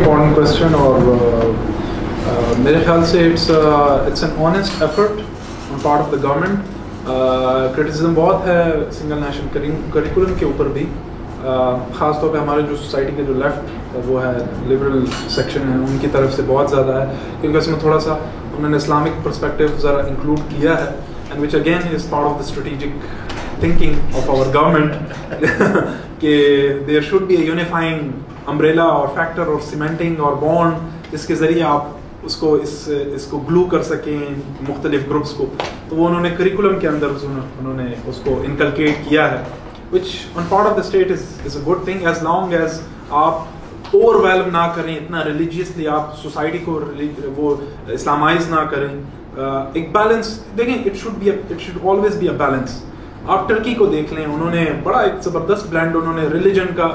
important question, اور میرے خیال سے it's an honest effort on part of the government. Criticism بہت ہے سنگل نیشنل کریکولم کے اوپر بھی, خاص طور پہ ہمارے جو سوسائٹی کے جو لیفٹ وہ ہے لبرل سیکشن ہے ان کی طرف سے بہت زیادہ ہے, کیونکہ اس میں تھوڑا سا انہوں نے اسلامک پرسپیکٹیو ذرا انکلوڈ کیا ہے, and which again is part of the strategic thinking of our government کہ there should be a unifying umbrella or factor or cementing or bond جس کے ذریعے آپ اس کو گلو کر سکیں مختلف گروپس کو. تو وہ انہوں نے کریکولم کے اندر انہوں نے اس کو انکلکیٹ کیا ہے, which on part of the state is a good thing as long as آپ overwhelm نہ کریں اتنا ریلیجیسلی, آپ سوسائٹی کو وہ اسلامائز نہ کریں. ایک بیلنس دیکھیں, it should always be a balance. آپ ٹرکی کو دیکھ لیں, انہوں نے بڑا ایک زبردست بلینڈ انہوں نے ریلیجن کا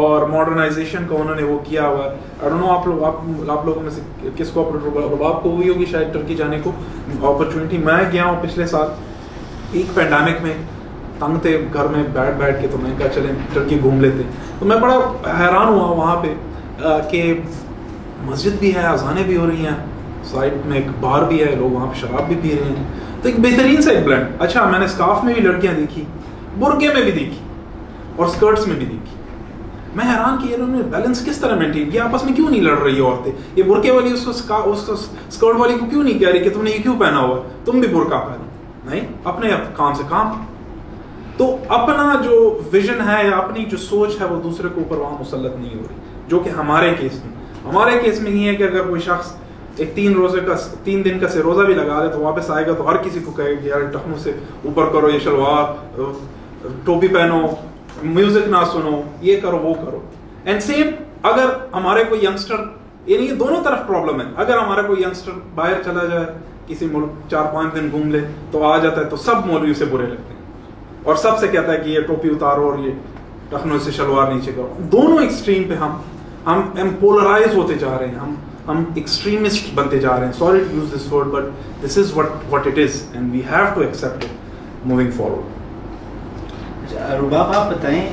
اور ماڈرنائزیشن کا انہوں نے وہ کیا ہوا ہے. I don't know آپ لوگوں میں سے کس کو رباب کو ہوئی ہوگی شاید ٹرکی جانے کو اپرچونیٹی. میں گیا ہوں پچھلے سال ایک پینڈیمک میں, تنگ تھے گھر میں بیٹھ کے, تو میں کہا چلیں ٹرکی گھوم لیتے. تو میں بڑا حیران ہوا وہاں پہ کہ مسجد بھی ہے, اذانیں بھی ہو رہی ہیں, سائڈ میں ایک بار بھی ہے, لوگ وہاں پہ شراب بھی پی رہے ہیں. تو ایک بہترین سا ایک بلینڈ. اچھا میں نے اسکارف میں بھی لڑکیاں دیکھی, برقعے میں بھی دیکھی اور اسکرٹس میں بھی دیکھی. میں حیران کہ انہوں نے بیلنس کس طرح مینٹین کیا, آپس میں کیوں نہیں لڑ رہی عورتیں. یہ برقعے والی اس کو اسکرٹ والی کو کیوں نہیں کہہ رہی کہ تم نے یہ کیوں پہنا ہوا, تم بھی برقع پہنو. نہیں, اپنے کام سے کام. تو اپنا جو ویژن ہے یا اپنی جو سوچ ہے وہ دوسرے کے اوپر وہاں مسلط نہیں ہو رہی, جو کہ ہمارے کیس میں یہ ہے کہ اگر کوئی شخص ایک 3 دن کا روزہ بھی لگا دے تو واپس آئے گا تو ہر کسی کو کہے کہ یار ٹخنوں سے اوپر کرو, یہ شلوار ٹوپی پہنو, میوزک نہ سنو, یہ کرو وہ کرو. اینڈ سیم اگر ہمارے کوئی ینگسٹر, یعنی یہ دونوں طرف پرابلم ہے, اگر ہمارا کوئی ینگسٹر باہر چلا جائے کسی ملک 4-5 دن گھوم لے تو آ جاتا ہے تو سب مولوی سے برے لگتے ہیں اور سب سے کہتا ہے کہ یہ ٹوپی اتارو اور یہ ٹخنوں سے شلوار نیچے کرو. دونوں ایکسٹریم پہ ہم پولرائز ہوتے جا رہے ہیں, ہم ایکسٹریمسٹ بنتے جا رہے ہیں. Sorry to use this word but this is what it is and we have to accept it moving forward. رباب آپ بتائیں,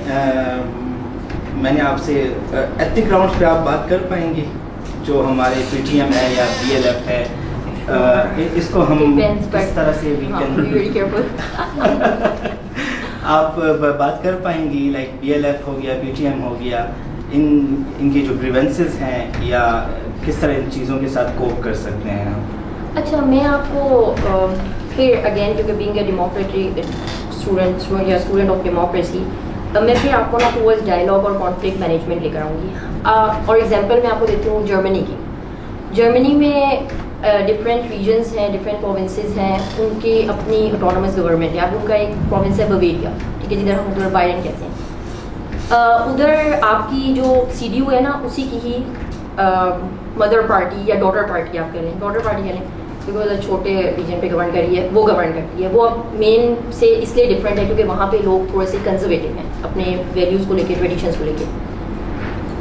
میں نے آپ سے ایتھنک گراؤنڈس پہ آپ بات کر پائیں گے جو ہمارے پی ٹی ایم ہے یا بی ایل ایف ہے, اس کو ہم کس طرح سے آپ بات کر پائیں گی, لائک بی ایل ایف ہو گیا, پی ٹی ایم ہو گیا, ان کی جو گریونسز ہیں یا کس طرح ان چیزوں کے ساتھ کوپ کر سکتے ہیں آپ. اچھا میں آپ کو پھر اگین کیونکہ being a democratic student of democracy, میں پھر آپ کو نا ٹورڈز ڈائلاگ اور کانفلکٹ مینجمنٹ لے کر آؤں گی. اور ایگزامپل میں آپ کو دیتی ہوں جرمنی کی. جرمنی میں ڈفرینٹ ریجنس ہیں, ڈفرینٹ پروونسز ہیں, ان کی اپنی اٹونومس گورنمنٹ ہے. اب ان کا ایک پروونس ہے بویریا, ٹھیک ہے, جدھر ہم ادھر بائرن کہتے ہیں. ادھر آپ کی جو سی ڈی یو ہے نا, اسی کی ہی مدر پارٹی یا ڈاٹر پارٹی آپ کہہ لیں, ڈاٹر پارٹی کہہ لیں, کیونکہ چھوٹے ریجن پہ گورن کر رہی ہے, وہ گورن کرتی ہے. وہ اب مین سے اس لیے ڈفرینٹ ہے کیونکہ وہاں پہ لوگ تھوڑے سے کنزرویٹو ہیں اپنے ویلیوز کو لے کے, ٹریڈیشنس کو لے کے.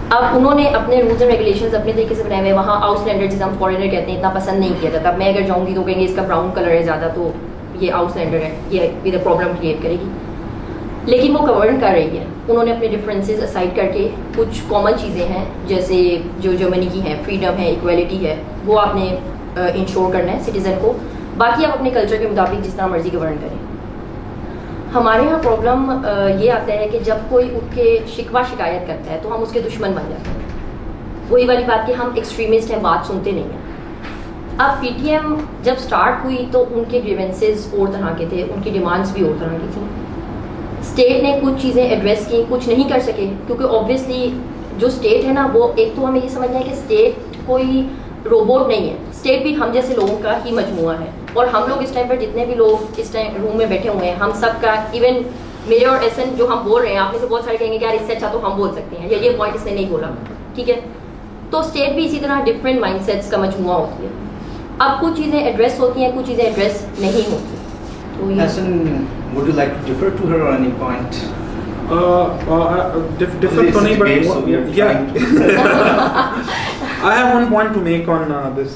اب انہوں نے اپنے رولز اینڈ ریگولیشنز اپنے طریقے سے بنائے ہوئے. وہاں آؤٹ لینڈر جسے ہم فارینر کہتے ہیں اتنا پسند نہیں کیا جاتا. اب میں اگر جاؤں گی تو کہیں گے اس کا براؤن کلر ہے زیادہ, تو یہ آؤٹ لینڈر ہے, یہ ادھر پرابلم کریٹ کرے گی. لیکن وہ گورن کر رہی ہے. انہوں نے اپنے ڈفرینسز اسائڈ کر کے کچھ کامن چیزیں ہیں جیسے جو جرمنی کی ہیں, فریڈم ہے, ایکویلٹی ہے, وہ آپ نے انشور کرنا ہے سٹیزن کو. باقی آپ اپنے کلچر کے مطابق جس طرح مرضی گورن کریں. ہمارے یہاں پرابلم یہ آتا ہے کہ جب کوئی اٹھ کے شکوہ شکایت کرتا ہے تو ہم اس کے دشمن بن جاتے ہیں. وہی والی بات کہ ہم ایکسٹریمسٹ ہیں, بات سنتے نہیں ہیں. اب پی ٹی ایم جب سٹارٹ ہوئی تو ان کے گریونسز اور طرح کے تھے, ان کی ڈیمانڈس بھی اور طرح کی تھیں. اسٹیٹ نے کچھ چیزیں ایڈریس کی, کچھ نہیں کر سکے کیونکہ اوبویسلی جو اسٹیٹ ہے نا, وہ ایک تو ہمیں یہ سمجھنا ہے کہ اسٹیٹ کوئی روبوٹ نہیں ہے. اسٹیٹ بھی ہم جیسے لوگوں کا ہی مجموعہ ہے, اور ہم لوگ اس ٹائم پر جتنے بھی لوگ اس ٹائم روم میں بیٹھے ہوئے ہیں, ہم سب کا, ایون میرے اور ایسن جو ہم بول رہے ہیں, آپ میں سے بہت سارے کہیں گے کہ یار اس سے اچھا تو ہم بول سکتے ہیں, یا یہ پوائنٹ اس نے نہیں بولا, ٹھیک ہے. تو اسٹیٹ بھی اسی طرح ڈفرینٹ مائنڈ سیٹس کا مجموعہ ہوتی ہے. اب کچھ چیزیں ایڈریس ہوتی ہیں, کچھ چیزیں ایڈریس نہیں ہوتی. Would you like to differ to her on any point? Different to nahi, but yeah. I have one point to make on this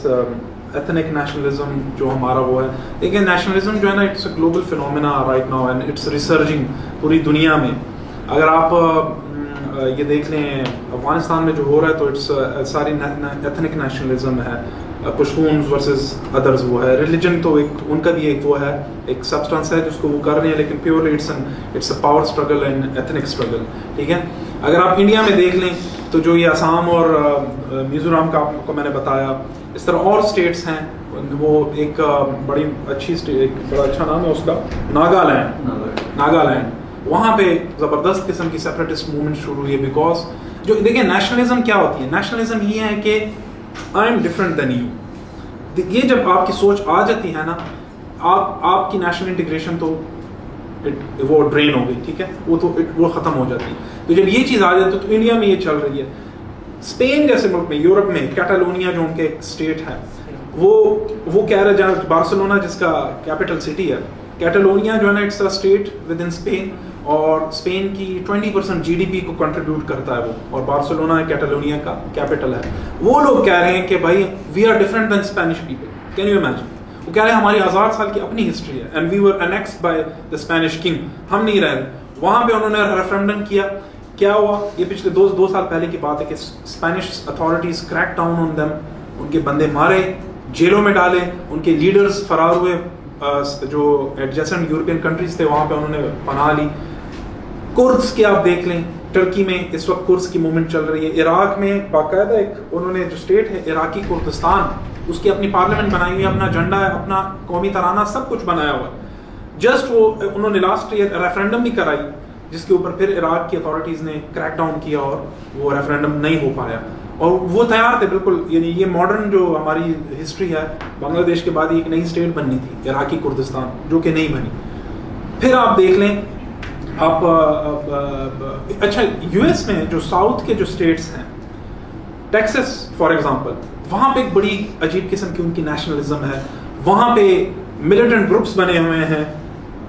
ethnic nationalism جو ہمارا وہ ہے. دیکھیں نیشنلزم جو ہے نا, it's a global phenomena right now and it's resurging پوری دنیا میں. اگر آپ یہ دیکھ لیں افغانستان میں جو ہو رہا ہے تو اٹس ساری ایتھنک نیشنلزم ہے, پشتونز ورسز ادرز وہ ہے, ریلیجن تو ایک ان کا بھی ایک وہ ہے, ایک سبسٹانس ہے جس کو وہ کر رہے ہیں, لیکن purely it's a power struggle and ethnic struggle. ٹھیک ہے, اگر آپ انڈیا میں دیکھ لیں تو جو یہ آسام اور میزورام کا آپ کو میں نے بتایا, اس طرح اور اسٹیٹس ہیں, وہ ایک بڑی اچھی ایک بڑا اچھا نام ہے اس کا, ناگالینڈ. وہاں پہ زبردست قسم کی سیپریٹسٹ موومنٹ شروع ہوئی ہے. بیکاز جو دیکھیں نیشنلزم کیا ہوتی ہے, نیشنلزم یہ ہے کہ I am different than you. یہ جب آپ کی سوچ آ جاتی ہے نا, آپ کی نیشنل انٹیگریشن تو وہ ڈرین ہو گئی. ٹھیک ہے, وہ ختم ہو جاتی ہے. تو جب یہ چیز آ جاتی ہے تو انڈیا میں یہ چل رہی ہے. اسپین جیسے ملک میں, یورپ میں کیٹالونیا جو ان کے ایک اسٹیٹ ہے, وہ کہہ رہا ہے, جہاں بارسلونا جس کا کیپٹل سٹی ہے, کیٹالونیا جو ہے نا it's a state within Spain, اور اسپین کی 20% جی ڈی پی کو کنٹریبیوٹ کرتا ہے وہ, اور بارسلونا کیٹالونیا کا کیپٹل ہے. وہ لوگ کہہ رہے ہیں کہ بھائی we are different than Spanish people. Can you imagine? وہ کہہ رہے ہیں ہماری 1000 سال کی اپنی ہسٹری ہے, and we were annexed by the Spanish king, ہم نہیں رہ رہے. وہاں پہ انہوں نے ریفرینڈم کیا, کیا ہوا, یہ پچھلے 2 سال پہلے کی بات ہے کہ Spanish authorities crack down on them, ان کے بندے مارے, جیلوں میں ڈالے, ان کے لیڈرز فرار ہوئے, جو ایڈجسنٹ یورپین کنٹریز تھے وہاں پہ انہوں نے پناہ لی. کردز کے آپ دیکھ لیں, ٹرکی میں اس وقت کردز کی موومنٹ چل رہی ہے. عراق میں باقاعدہ ایک انہوں نے جو اسٹیٹ ہے عراقی کردستان, اس کی اپنی پارلیمنٹ بنائی ہوئی ہے, اپنا جھنڈا ہے, اپنا قومی ترانہ, سب کچھ بنایا ہوا ہے. جسٹ وہ انہوں نے لاسٹ ایئر ریفرینڈم بھی کرائی, جس کے اوپر پھر عراق کی اتھارٹیز نے کریک ڈاؤن کیا اور وہ ریفرینڈم نہیں ہو پایا. اور وہ تیار تھے بالکل, یعنی یہ ماڈرن جو ہماری ہسٹری ہے, بنگلہ دیش کے بعد ایک نئی اسٹیٹ بننی تھی عراقی کردستان, جو کہ نہیں بنی. پھر آپ دیکھ لیں آپ اچھا یو ایس میں جو ساؤتھ کے جو اسٹیٹس ہیں, ٹیکسس فار ایگزامپل, وہاں پہ ایک بڑی عجیب قسم کی ان کی نیشنلزم ہے. وہاں پہ ملیٹنٹ گروپس بنے ہوئے ہیں,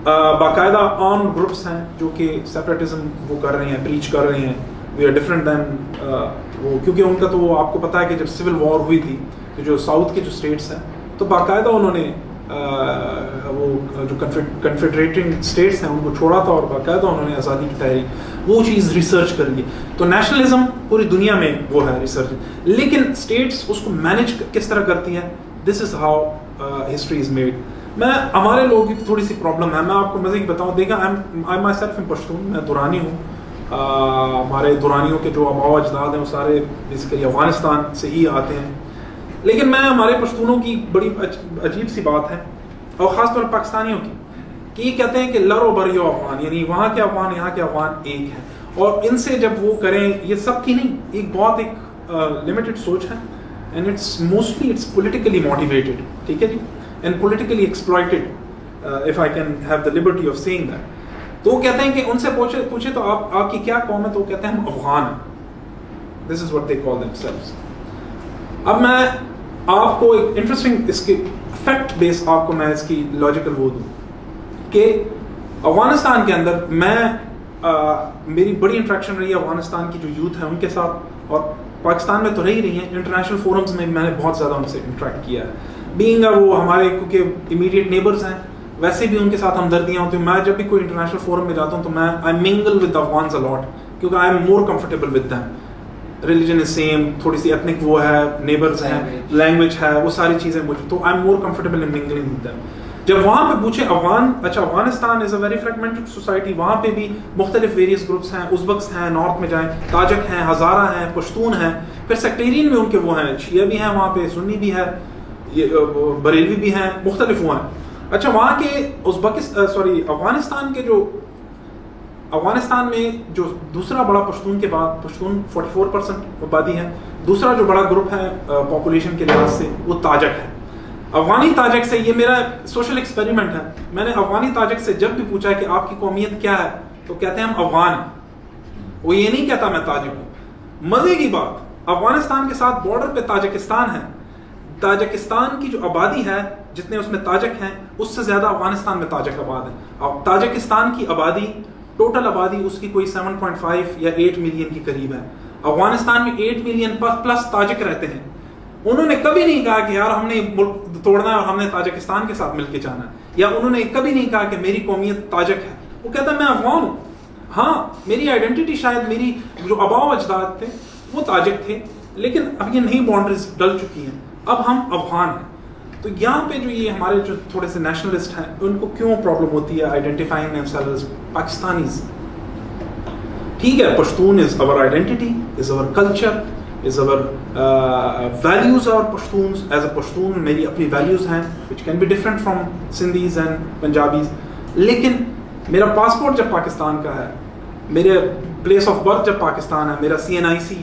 باقاعدہ آرم گروپس ہیں جو کہ سیپریٹزم وہ کر رہے ہیں, پریچ کر رہے ہیں, وی آر ڈفرنٹ دین وہ, کیونکہ ان کا تو وہ آپ کو پتا ہے کہ جب سول وار ہوئی تھی تو جو ساؤتھ کے جو اسٹیٹس ہیں تو باقاعدہ انہوں نے وہ جو کنفیڈریٹنگ اسٹیٹس ہیں ان کو چھوڑا تھا, اور باقاعدہ انہوں نے آزادی کی تحریک وہ چیز ریسرچ کر لی. تو نیشنلزم پوری دنیا میں وہ ہے ریسرچ, لیکن اسٹیٹس اس کو مینیج کس طرح کرتی ہیں, this is how history is made. میں ہمارے لوگوں کی تھوڑی سی پرابلم ہے, میں آپ کو مزے کی بتاؤں. دیکھا آئی مائی سیلف ان پشتون, میں دورانی ہوں. ہمارے دورانیوں کے جو آباء و اجداد ہیں وہ سارے بیسیکلی افغانستان سے ہی آتے ہیں. لیکن میں ہمارے پشتونوں کی بڑی عجیب سی بات ہے, اور خاص طور پاکستانیوں کی, کہ یہ کہتے ہیں کہ لرو بریو افغان, یعنی وہاں کے افغان یہاں کے افغان ایک ہیں. اور ان سے جب وہ کریں, یہ سب کی نہیں, ایک بہت ایک لمیٹڈ سوچ ہے, and it's mostly it's politically motivated. ٹھیک ہے جی, and politically exploited, if I can have the liberty of saying that. تو وہ کہتے ہیں کہ ان سے پوچھے تو آپ کی کیا قوم ہے, تو وہ کہتے ہیں ہم افغان ہیں. This is what they call themselves. اب میں آپ کو ایک انٹرسٹنگ اس کے فیکٹ بیس آپ کو میں اس کی لاجیکل وہ دوں کہ افغانستان کے اندر میری بڑی انٹریکشن رہی ہے افغانستان کی جو یوتھ ہے ان کے ساتھ, اور پاکستان میں تو رہی ہیں, انٹرنیشنل فورمز میں نے بہت زیادہ ان سے انٹریکٹ کیا ہے. بینگ وہ ہمارے کیونکہ امیڈیٹ نیبرز ہیں, ویسے بھی ان کے ساتھ ہمدردیاں ہوتی ہیں. میں جب بھی کوئی انٹرنیشنل فورم میں جاتا ہوں تو میں آئی مینگل ود افغانز اے لاٹ, کیونکہ I am more comfortable with them. Religion is same, تھوڑی سی ایتھنک وہ ہے, نیبرز ہیں, لینگویج ہے, وہ ساری چیزیں مجھے, تو I am more comfortable in مینگلنگ with them. جب وہاں پہ پوچھے افغانستان از اے ویری فریگمنٹڈ سوسائٹی, وہاں پہ بھی مختلف ویریس گروپس ہیں, ازبکس ہیں, نارتھ میں جائیں تاجک ہیں, ہزارہ ہیں, پشتون ہیں, پھر سیکٹیرین میں ان کے وہ ہیں, شیعہ بھی ہیں وہاں پہ, سنی بھی ہے, بریلوی بھی ہیں, مختلف وہ ہیں. اچھا وہاں کے افغانستان کے جو افغانستان میں جو دوسرا بڑا پشتون کے بعد, پشتون 44% آبادی ہے, دوسرا جو بڑا گروپ ہے پاپولیشن کے لحاظ سے وہ تاجک ہے. افغانی تاجک سے, یہ میرا سوشل ایکسپیریمنٹ ہے, میں نے افغانی تاجک سے جب بھی پوچھا کہ آپ کی قومیت کیا ہے تو کہتے ہیں ہم افغان ہیں. وہ یہ نہیں کہتا میں تاجک ہوں. مزے کی بات, افغانستان کے ساتھ بارڈر پہ تاجکستان ہے, تاجکستان کی جو آبادی ہے جتنے اس میں تاجک ہیں اس سے زیادہ افغانستان میں تاجک آباد ہیں. تاجکستان کی آبادی, ٹوٹل آبادی اس کی کوئی 7.5 یا 8 ملین کی قریب ہے. افغانستان میں 8 ملین پلس تاجک رہتے ہیں. انہوں نے کبھی نہیں کہا کہ یار ہم نے ملک توڑنا ہے اور ہم نے تاجکستان کے ساتھ مل کے جانا ہے, یا انہوں نے کبھی نہیں کہا کہ میری قومیت تاجک ہے. وہ کہتا ہے میں افغان ہوں. ہاں میری آئیڈینٹی شاید میری جو آباء و اجداد تھے وہ تاجک تھے, لیکن اب یہ نئی باؤنڈریز ڈل چکی ہیں, اب ہم افغان ہیں. تو یہاں پہ جو یہ ہمارے جو تھوڑے سے نیشنلسٹ ہیں ان کو کیوں پرابلم ہوتی ہے آئیڈینٹیفائنگ themselves as پاکستانیز. ٹھیک ہے, پشتون از our identity, is our culture, is our values are Pashtuns. As a Pashtun میری اپنی values ہیں which can be different from Sindhis and Punjabis. لیکن میرا پاسپورٹ جب پاکستان کا ہے, میرے پلیس آف برتھ جب پاکستان ہے, میرا CNIC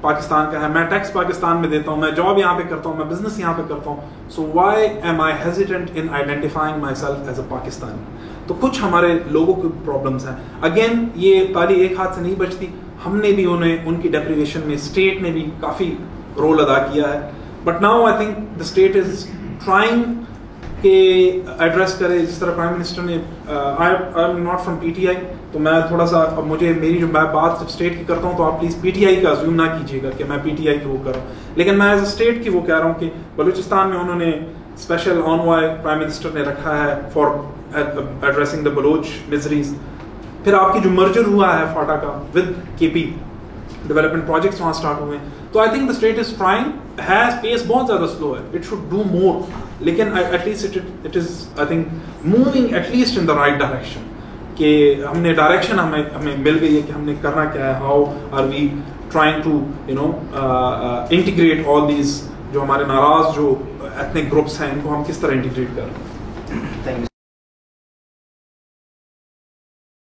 پاکستان کا ہے, میں ٹیکس پاکستان میں دیتا ہوں, میں جاب یہاں پہ کرتا ہوں, میں بزنس یہاں پہ کرتا ہوں. So why am I hesitant in identifying myself as a Pakistani. تو کچھ ہمارے لوگوں کی پرابلمس ہیں. اگین یہ تالی ایک ہاتھ سے نہیں بچتی, ہم نے بھی ان کی ڈیپریویشن میں اسٹیٹ نے بھی کافی رول ادا کیا ہے. But now I think the state is trying کہ ایڈریس کرے, جس طرح پرائم منسٹر نے, I am not from PTI, تو میں تھوڑا سا اب مجھے میری جو میں بات جب اسٹیٹ کی کرتا ہوں تو آپ پلیز PTI کا زیوم نہ کیجیے گا کہ میں PTI کی وہ کر رہا ہوں, لیکن میں ایز اے اسٹیٹ کی وہ کہہ رہا ہوں کہ بلوچستان میں انہوں نے اسپیشل آنوائے پرائم منسٹر نے رکھا ہے for addressing the Baloch miseries. پھر آپ کی جو مرجر ہوا ہے فاٹا کا ود KP ڈیولپمنٹ پروجیکٹس وہاں اسٹارٹ ہوئے ہیں. تو I think the state is trying, his pace بہت زیادہ سلو ہے, اٹ شوڈ ڈو مور, لیکن at least it is I think moving at least in the right direction, کہ ہم نے ڈائریکشن ہمیں مل گئی ہے کہ ہم نے کرنا کیا ہے. How are we trying to integrate all these جو ہمارے ناراض جو ایتھنک گروپس ہیں, ان کو ہم کس طرح انٹیگریٹ کر رہے ہیں.